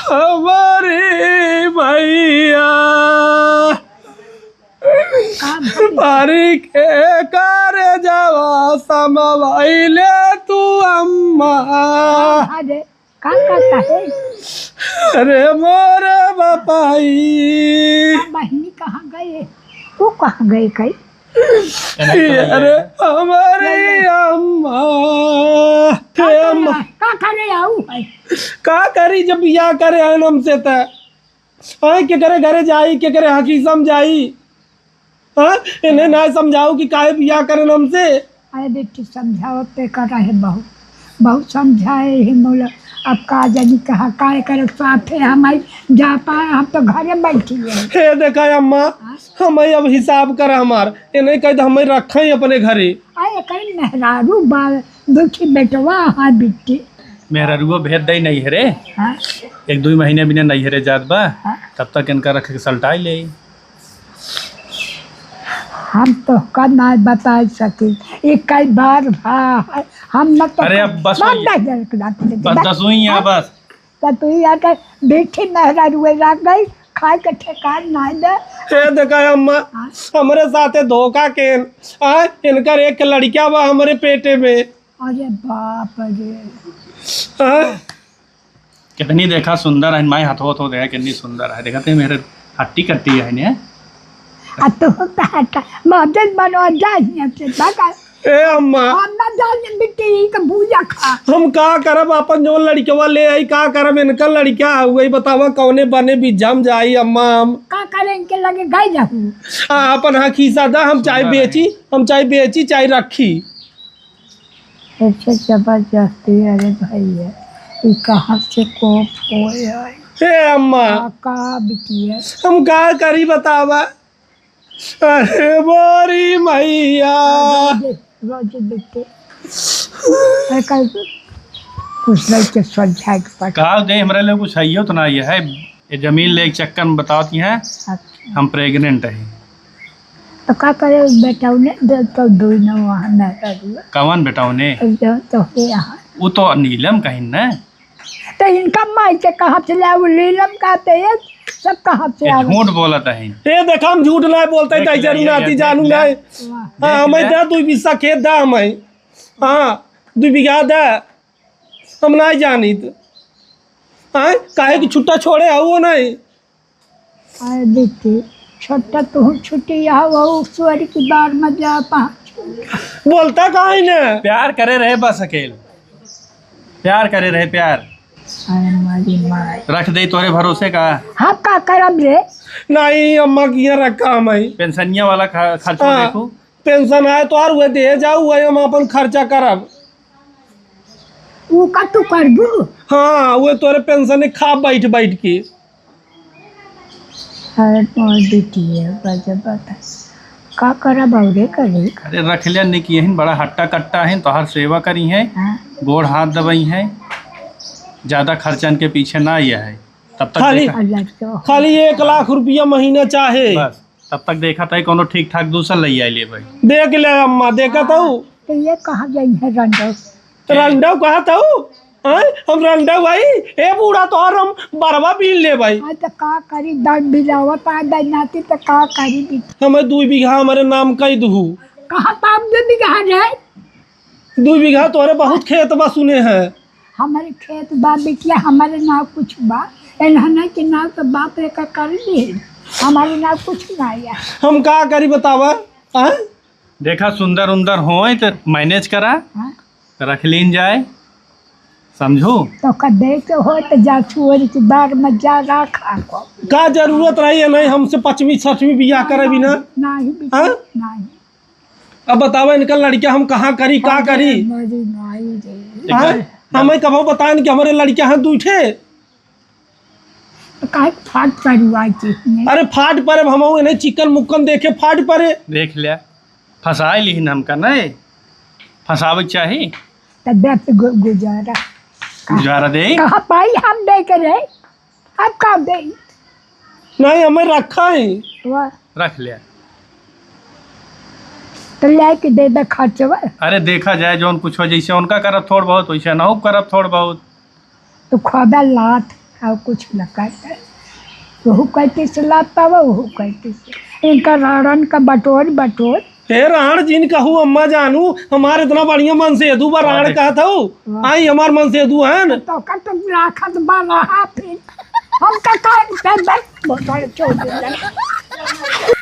हमारे भैया बारी के कर जावा समवाइले तू अम्मा। अरे का करता है? अरे मोरे बापाई बहनी कहाँ गए? तू कहाँ गए कई? अरे हमारी अम्मा का करे आऊ है? का करी जब बिया करे हमसे त के करे घरे जाई के करे हकी समझाई। हाँ इन्हें ना समझाओ कि काहे बिया करे हमसे। अरे बेटी समझाओ पे कर रहे बहुत बहुत समझाए ही बोला अब का जानी कहा काय करे साथ है हमारी जा पाए हम तो घरे बैठी है। हे देखा अम्मा हम अब हिसाब कर हमार इन्हें कह हम रखे अपने घरे। अरे कहीं मेहरारू बाल दुखी बेटवा हाँ बेटी मेहरारूआ भेज दई नहीं है रे। हाँ? 1-2 महीने बिना नहीं है जात बा हाँ? तब तक इनका रख के सल्टाई ले। हम तो कर ना बता सके एक कई बार हम न तो अरे अब बस बस 10 हुई है बस। तो तू यार का बेटी मेहरारू रख गई खाए के ठेकान ना दे। हे देखा अम्मा हमारे साथे धोखा के इनकर एक लड़किया बा हमारे पेटे में। अरे बाप रे कितनी देखा सुंदर है माई हाथों तो देखा कितनी सुंदर है देखते मेरे हट्टी कट्टी है ने। आ तो हटा मदद बनो जाइए से बगा ए अम्मा हम ना जाने बेटी का भूजा खा। हम का करब अपन जो लड़कवा ले आई का करब इनका लड़किया हुई बतावा कौने बने भी जम जाई अम्मा। हम का करें के लगे गई जाऊं अपन हाँ खीसा दा हम चाय बेची चाय रखी। ऐसे जबरदस्ती अरे भैया ये कहाँ से कोप होए है? हे अम्मा का बेटी है हम का करी बतावा। अरे बोरी मैया रोज बेटे कल कुछ नहीं के समझा के पड़ कहा दे हमारे लिए कुछ है तो ना ये जमीन ले एक चक्कर में बताती हैं हम प्रेग्नेंट है। तो का करे बेटा उन्हें तो दो न वहाँ न करूँ कवन बेटा उन्हें तो यहाँ वो तो नीलम कहीं न तो इनका माई के कहाँ से लाए वो नीलम कहते हैं सब कहाँ से आए? झूठ बोलता है। ये देखा हम झूठ ना बोलते देख जरूर लिया, आती देख जानू लिया। नहीं। हाँ हमें दे 2 बीघा खेत दा हमें। हाँ 2 बीघा दे हम नहीं जानी हाँ काहे की छुट्टा छोड़े वो नहीं। अरे बेटी छोटा तो छुट्टी यहाँ वो स्वर की बार में जा पहुँच बोलता काहे न प्यार करे रहे बस अकेले प्यार करे रहे प्यार हमारी माँ रख दे तोरे भरोसे का। हम का करब रे? नहीं अम्मा किया रखा हमें पेंशनिया वाला खर्चा देखो पेंशन आए तो और दे जाऊ हम अपन खर्चा करब। वो का तू करबू? हाँ वो तोरे पेंशन खा बैठ के। अरे मोर बेटी है बता का करब औरे करे? अरे रख लिया नहीं किए हैं बड़ा हट्टा कट्टा है तो हर सेवा करी है गोड़ हाथ दबाई है ज्यादा खर्चा इनके पीछे ना आया है तब तक खाली 1 लाख रुपया महीना चाहे बस तब तक देखा था कोनो ठीक ठाक दूसरा ले आई भाई देख ले अम्मा देखा था तो ये कहाँ गई है रंडव कहा था हम रंडव भाई ए बूढ़ा तो और हम बरवा बीन ले भाई। तो का करी दर्द बिलावत आ नाती तो का करी हमें 2 बीघा हमारे नाम कही दू कहाँ पाप 2 बीघा है 2 बीघा तोरे बहुत खेत बा सुने हैं हमारे खेत बा बिटिया हमारे नाव कुछ बा एनहना के नाव तो बाप रे का कर ली हमारे नाव कुछ ना आया। हम का करी बतावा देखा सुंदर उंदर हो तो मैनेज करा रख लीन जाए समझो तो कदे के हो तो जा छोरी की बार में जा रखा का जरूरत रही है नहीं हमसे 5वीं 6वीं बियाह करे बिना नहीं नहीं। अब बतावा इनका लड़किया हम कहाँ करी का करी हमें कब बताएं कि हमारे लड़कियां हैं 2 ठे फाट पर अरे फाट पर हम नहीं चिकन मुक्कन देखे फाट पर देख लिया फंसा ली हमका नहीं फंसावे चाहिए गुजारा दे कहाँ पाई हम दे करे अब का दे नहीं हमें रखा है रख लिया तो लेके दे दे खर्चवा। अरे देखा जाए जो कुछ हो जैसे उनका करब थोड़ बहुत वैसे ना हो करब थोड़ बहुत तो खोदा लात और कुछ न कहते, वहू कहते से लाता हुआ, वहू कहते से इनका रावण का बटोर बटोर। हे राण जिन कहूँ अम्मा जानू, हमारे इतना बढ़िया मन से दू बार राण कहा था, आई हमार मन से दू है तो का तुम राखत बा रहा फिर हम का बोतल छोड़ दे